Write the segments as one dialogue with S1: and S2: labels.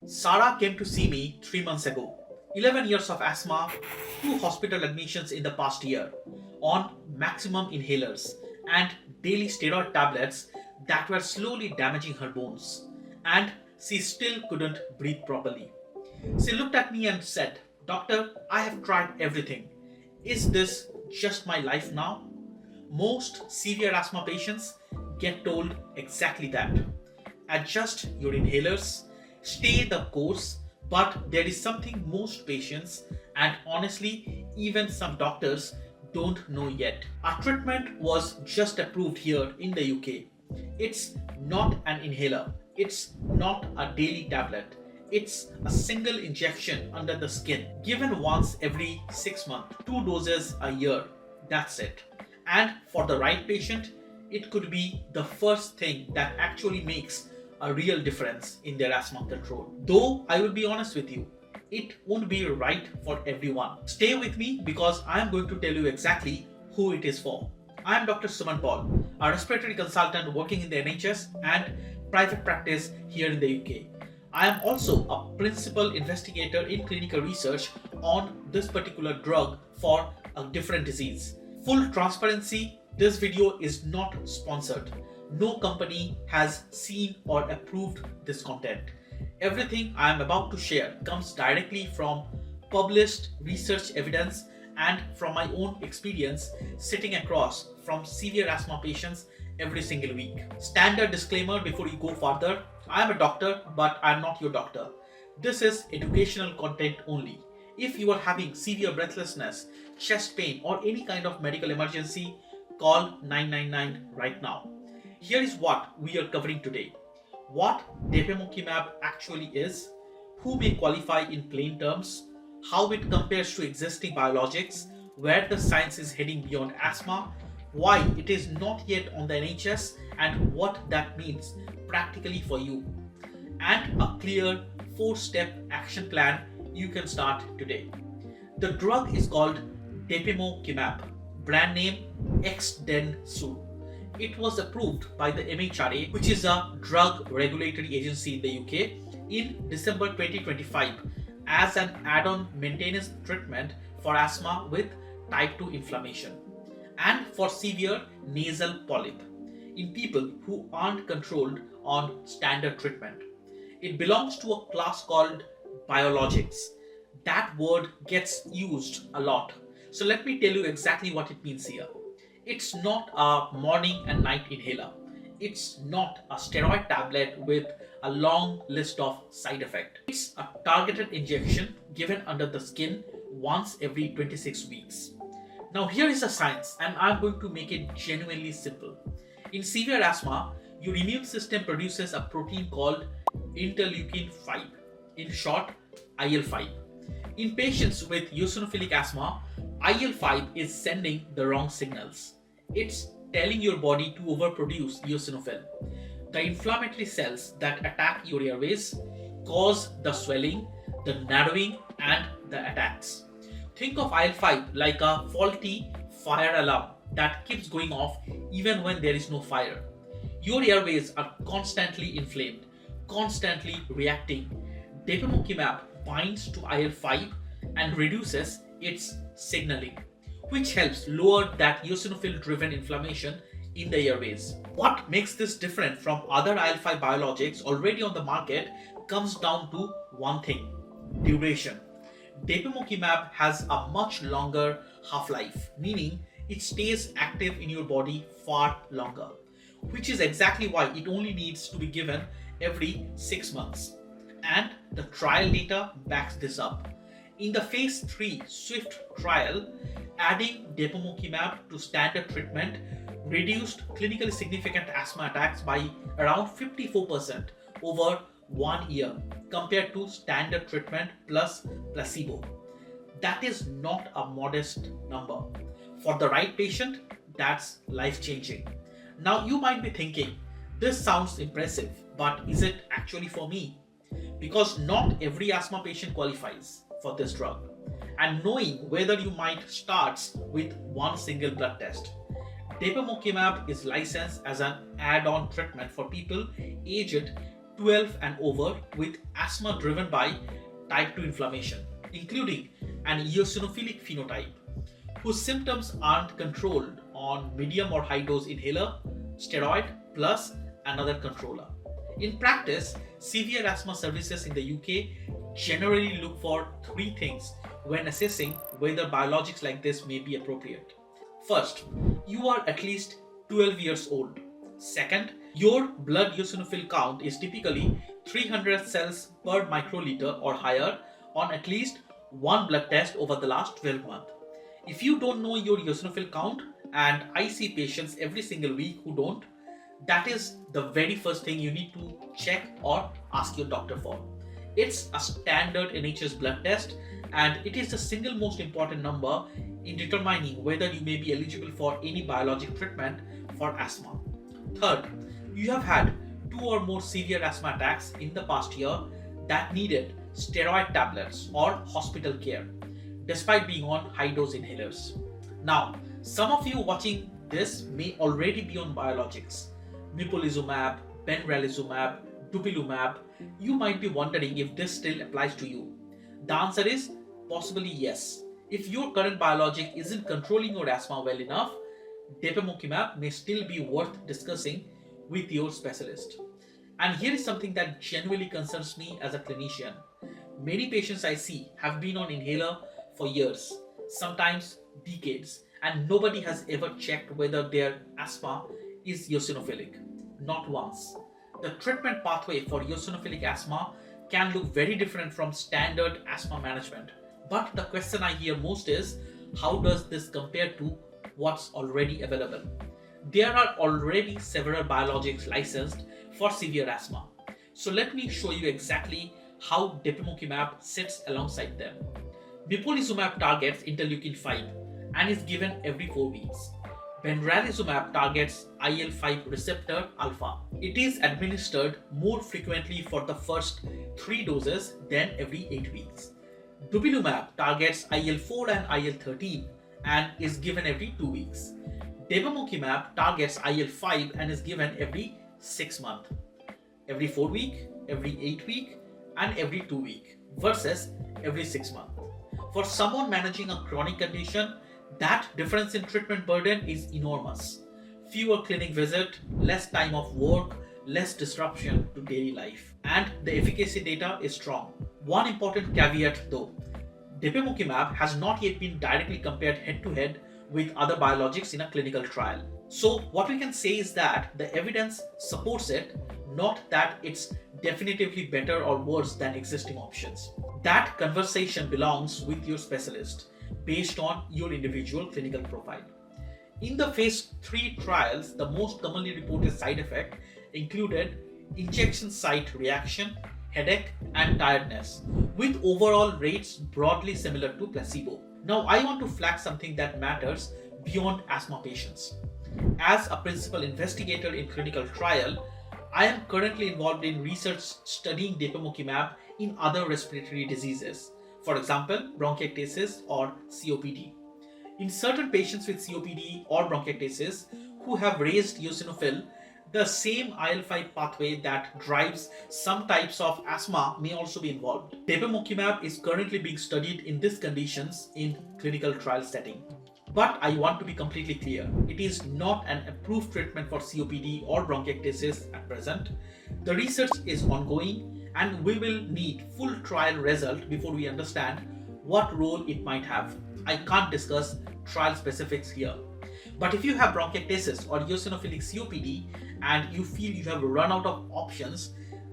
S1: Sarah came to see me 3 months ago. 11 years of asthma, 2 hospital admissions in the past year, on maximum inhalers and daily steroid tablets that were slowly damaging her bones. And she still couldn't breathe properly. She looked at me and said, "Doctor, I have tried everything. Is this just my life now?" Most severe asthma patients get told exactly that. Adjust your inhalers, stay the course, but there is something most patients and honestly, even some doctors don't know yet. Our treatment was just approved here in the UK. It's not an inhaler, it's not a daily tablet. It's a single injection under the skin, given once every 6 months, 2 doses a year. That's it. And for the right patient, it could be the first thing that actually makes a real difference in their asthma control. Though I will be honest with you, it won't be right for everyone. Stay with me because I am going to tell you exactly who it is for. I am Dr. Suman Paul, a respiratory consultant working in the NHS and private practice here in the UK. I am also a principal investigator in clinical research on this particular drug for a different disease. Full transparency, this video is not sponsored. No company has seen or approved this content. Everything I am about to share comes directly from published research evidence and from my own experience sitting across from severe asthma patients every single week. Standard disclaimer before you go further, I am a doctor, but I am not your doctor. This is educational content only. If you are having severe breathlessness, chest pain, or any kind of medical emergency, call 999 right now. Here is what we are covering today. What Depemokimab actually is, who may qualify in plain terms, how it compares to existing biologics, where the science is heading beyond asthma, why it is not yet on the NHS, and what that means practically for you, and a clear 4-step action plan you can start today. The drug is called Depemokimab, brand name Exdensur. It was approved by the MHRA, which is a drug regulatory agency in the UK, in December 2025 as an add-on maintenance treatment for asthma with type 2 inflammation and for severe nasal polyp in people who aren't controlled on standard treatment. It belongs to a class called biologics. That word gets used a lot. So let me tell you exactly what it means here. It's not a morning and night inhaler. It's not a steroid tablet with a long list of side effects. It's a targeted injection given under the skin once every 26 weeks. Now here is the science, and I'm going to make it genuinely simple. In severe asthma, your immune system produces a protein called interleukin 5, in short IL-5. In patients with eosinophilic asthma, IL-5 is sending the wrong signals. It's telling your body to overproduce eosinophil, the inflammatory cells that attack your airways, cause the swelling, the narrowing, and the attacks. Think of IL-5 like a faulty fire alarm that keeps going off even when there is no fire. Your airways are constantly inflamed, constantly reacting. Depemokimab binds to IL-5 and reduces its signaling, which helps lower that eosinophil-driven inflammation in the airways. What makes this different from other IL-5 biologics already on the market comes down to one thing: duration. Depemokimab has a much longer half-life, meaning it stays active in your body far longer, which is exactly why it only needs to be given every 6 months. And the trial data backs this up. In the phase 3 SWIFT trial, adding Depemokimab to standard treatment reduced clinically significant asthma attacks by around 54% over 1 year compared to standard treatment plus placebo. That is not a modest number. For the right patient, that's life-changing. Now you might be thinking, this sounds impressive, but is it actually for me? Because not every asthma patient qualifies for this drug. And knowing whether you might starts with one single blood test. Depemokimab is licensed as an add-on treatment for people aged 12 and over with asthma driven by type 2 inflammation, including an eosinophilic phenotype, whose symptoms aren't controlled on medium or high dose inhaler, steroid, plus another controller. In practice, severe asthma services in the UK generally look for three things when assessing whether biologics like this may be appropriate. First, you are at least 12 years old. Second, your blood eosinophil count is typically 300 cells per microliter or higher on at least one blood test over the last 12 months. If you don't know your eosinophil count, and I see patients every single week who don't, that is the very first thing you need to check or ask your doctor for. It's a standard NHS blood test, and it is the single most important number in determining whether you may be eligible for any biologic treatment for asthma. Third, you have had 2 or more severe asthma attacks in the past year that needed steroid tablets or hospital care, despite being on high dose inhalers. Now, some of you watching this may already be on biologics, mepolizumab, benralizumab, dupilumab. You might be wondering if this still applies to you. The answer is possibly yes. If your current biologic isn't controlling your asthma well enough, Depemokimab may still be worth discussing with your specialist. And here is something that genuinely concerns me as a clinician. Many patients I see have been on inhaler for years, sometimes decades, and nobody has ever checked whether their asthma is eosinophilic. Not once. The treatment pathway for eosinophilic asthma can look very different from standard asthma management. But the question I hear most is, how does this compare to what's already available? There are already several biologics licensed for severe asthma. So let me show you exactly how Depemokimab sits alongside them. Mepolizumab targets interleukin 5 and is given every 4 weeks. Benralizumab targets IL-5 receptor alpha. It is administered more frequently for the first 3 doses than every 8 weeks. Dupilumab targets IL-4 and IL-13 and is given every 2 weeks. Depemokimab targets IL-5 and is given every 6 months, every 4 week, every 8 week, and every 2 week versus every 6 months. For someone managing a chronic condition, that difference in treatment burden is enormous. Fewer clinic visits, less time off work, less disruption to daily life, and the efficacy data is strong. One important caveat though, Depemokimab has not yet been directly compared head-to-head with other biologics in a clinical trial. So what we can say is that the evidence supports it, not that it's definitively better or worse than existing options. That conversation belongs with your specialist based on your individual clinical profile. In the phase 3 trials, the most commonly reported side effect included injection site reaction, headache, and tiredness, with overall rates broadly similar to placebo. Now, I want to flag something that matters beyond asthma patients. As a principal investigator in clinical trial, I am currently involved in research studying Depemokimab in other respiratory diseases, for example, bronchiectasis or COPD. In certain patients with COPD or bronchiectasis who have raised eosinophil, the same IL-5 pathway that drives some types of asthma may also be involved. Depemokimab is currently being studied in these conditions in clinical trial setting. But I want to be completely clear, it is not an approved treatment for COPD or bronchiectasis at present. The research is ongoing and we will need full trial result before we understand what role it might have. I can't discuss trial specifics here. But if you have bronchiectasis or eosinophilic COPD and you feel you have run out of options,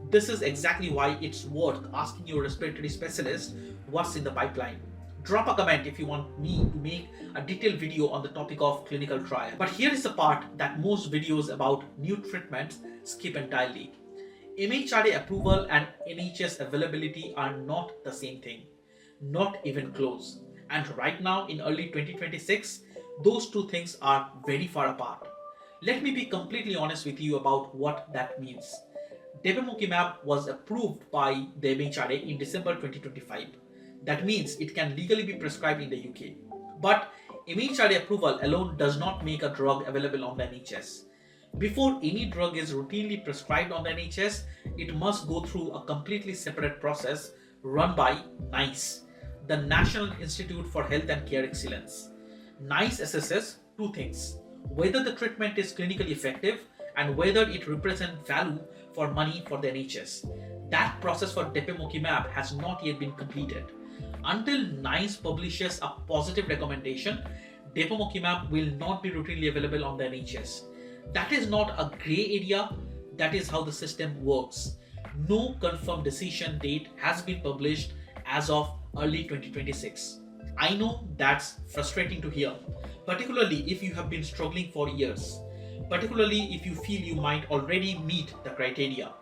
S1: this is exactly why it's worth asking your respiratory specialist what's in the pipeline. Drop a comment if you want me to make a detailed video on the topic of clinical trial. But here is the part that most videos about new treatments skip entirely. MHRA approval and NHS availability are not the same thing, not even close. And right now in early 2026, those two things are very far apart. Let me be completely honest with you about what that means. Depemokimab was approved by the MHRA in December 2025. That means it can legally be prescribed in the UK. But MHRA approval alone does not make a drug available on the NHS. Before any drug is routinely prescribed on the NHS, it must go through a completely separate process run by NICE, the National Institute for Health and Care Excellence. NICE assesses two things: whether the treatment is clinically effective and whether it represents value for money for the NHS. That process for Depemokimab has not yet been completed. Until NICE publishes a positive recommendation, Depemokimab will not be routinely available on the NHS. That is not a grey area, that is how the system works. No confirmed decision date has been published as of early 2026. I know that's frustrating to hear, particularly if you have been struggling for years, particularly if you feel you might already meet the criteria.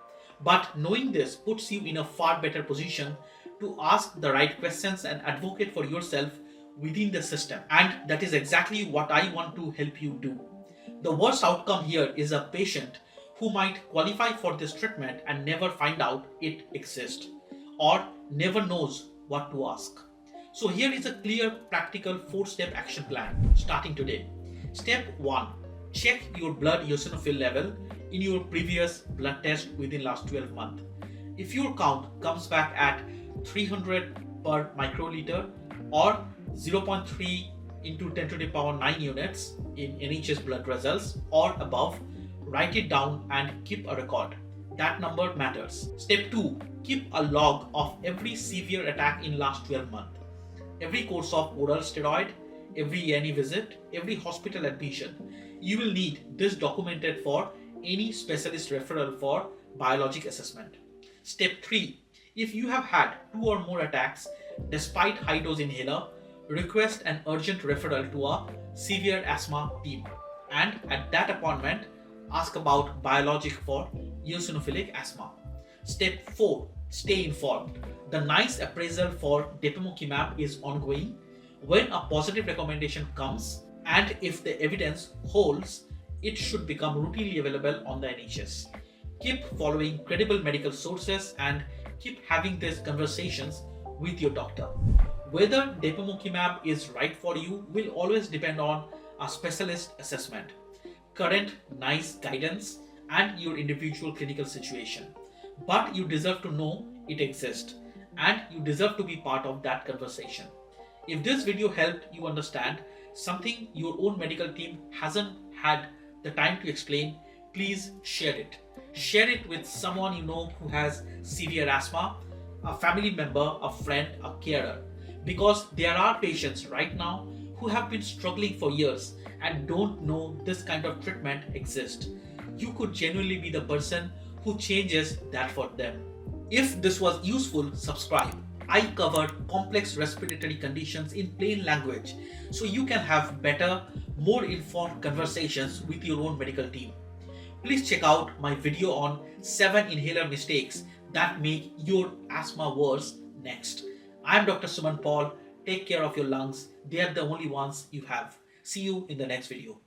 S1: But knowing this puts you in a far better position to ask the right questions and advocate for yourself within the system. And that is exactly what I want to help you do. The worst outcome here is a patient who might qualify for this treatment and never find out it exists or never knows what to ask. So here is a clear, practical 4-step action plan starting today. Step 1. Check your blood eosinophil level in your previous blood test within last 12 months. If your count comes back at 300 per microliter or 0.3 into 10 to the power 9 units in NHS blood results or above, write it down and keep a record. That number matters. Step 2. Keep a log of every severe attack in last 12 months. Every course of oral steroid, every A&E visit, every hospital admission. You will need this documented for any specialist referral for biologic assessment. Step 3. If you have had 2 or more attacks despite high dose inhaler, request an urgent referral to a severe asthma team. And at that appointment, ask about biologic for eosinophilic asthma. Step 4. Stay informed. The NICE appraisal for Depemokimab is ongoing. When a positive recommendation comes and if the evidence holds, it should become routinely available on the NHS. Keep following credible medical sources and keep having these conversations with your doctor. Whether Depemokimab is right for you will always depend on a specialist assessment, current NICE guidance, and your individual clinical situation. But you deserve to know it exists and you deserve to be part of that conversation. If this video helped you understand something your own medical team hasn't had the time to explain, please share it. Share it with someone you know who has severe asthma, a family member, a friend, a carer. Because there are patients right now who have been struggling for years and don't know this kind of treatment exists. You could genuinely be the person who changes that for them. If this was useful, subscribe. I covered complex respiratory conditions in plain language so you can have better, more informed conversations with your own medical team. Please check out my video on 7 inhaler mistakes that make your asthma worse next. I am Dr. Suman Paul. Take care of your lungs. They are the only ones you have. See you in the next video.